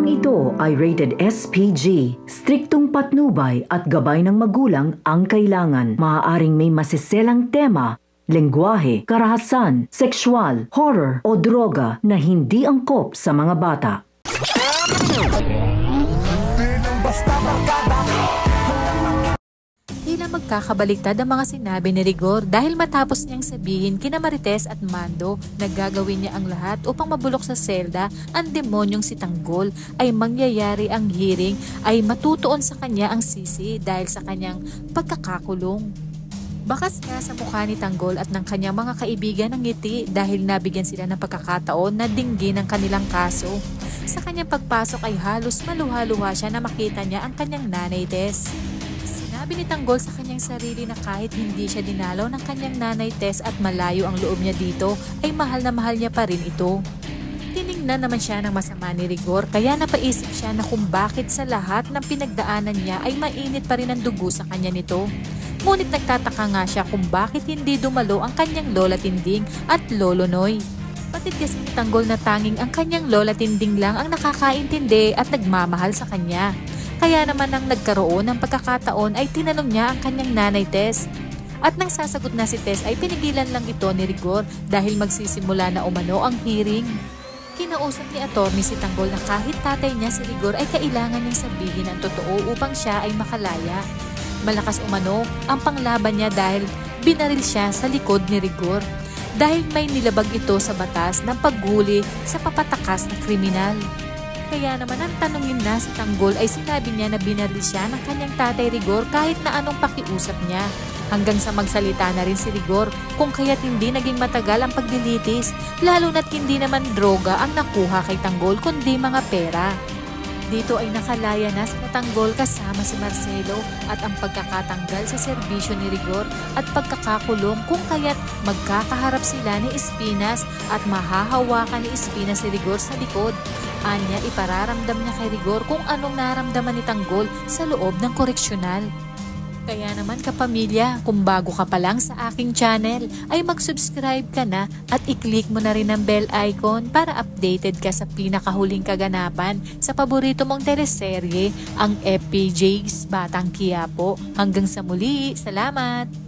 Programang ito ay rated SPG. Striktong patnubay at gabay ng magulang ang kailangan. Maaaring may masiselang tema, lengguwahe, karahasan, sexual, horror o droga na hindi angkop sa mga bata. Tila magkakabaliktad ang mga sinabi ni Rigor dahil matapos niyang sabihin kina Marites at Mando na gagawin niya ang lahat upang mabulok sa selda ang demonyong si Tanggol ay mangyayari ang hearing ay matutuon sa kanya ang sisi dahil sa kanyang pagkakakulong. Bakas nga sa mukha ni Tanggol at ng kanyang mga kaibigan ang ngiti dahil nabigyan sila ng pagkakataon na dinggin ang kanilang kaso. Sa kanyang pagpasok ay halos maluha-luha siya na makita niya ang kanyang nanay Tess. Sinabi ni Tanggol sa kanyang sarili na kahit hindi siya dinalaw ng kanyang nanay Tess at malayo ang loob niya dito, ay mahal na mahal niya pa rin ito. Tiningnan naman siya ng masama ni Rigor kaya napaisip siya na kung bakit sa lahat ng pinagdaanan niya ay mainit pa rin ang dugo sa kanya nito. Ngunit nagtataka nga siya kung bakit hindi dumalo ang kanyang Lola Tinding at Lolo Noy. Patid kasi ni Tanggol na tanging ang kanyang Lola Tinding lang ang nakakaintindi at nagmamahal sa kanya. Kaya naman nang nagkaroon ng pagkakataon ay tinanong niya ang kanyang nanay Tess. At nang sasagot na si Tess ay pinigilan lang ito ni Rigor dahil magsisimula na umano ang hearing. Kinausap ni attorney si Tanggol na kahit tatay niya si Rigor ay kailangan niyang sabihin ang totoo upang siya ay makalaya. Malakas umano ang panglaban niya dahil binaril siya sa likod ni Rigor dahil may nilabag ito sa batas ng paghuli sa papatakas na kriminal. Kaya naman ang tanungin na si Tanggol ay sinabi niya na binaril siya ng kanyang tatay Rigor kahit na anong pakiusap niya. Hanggang sa magsalita na rin si Rigor kung kaya't hindi naging matagal ang paglilitis, lalo na't hindi naman droga ang nakuha kay Tanggol kundi mga pera. Dito ay nakalaya na si Tanggol kasama si Marcelo at ang pagkakatanggal sa serbisyo ni Rigor at pagkakakulong kung kaya't magkakaharap sila ni Espinas at mahahawakan ni Espinas si Rigor sa likod. Anya ipararamdam niya kay Rigor kung anong naramdaman ni Tanggol sa loob ng koreksyonal. Kaya naman kapamilya, kung bago ka pa lang sa aking channel, ay mag-subscribe ka na at i-click mo na rin ang bell icon para updated ka sa pinakahuling kaganapan sa paborito mong teleserye, ang FPJ's Batang Quiapo. Hanggang sa muli, salamat!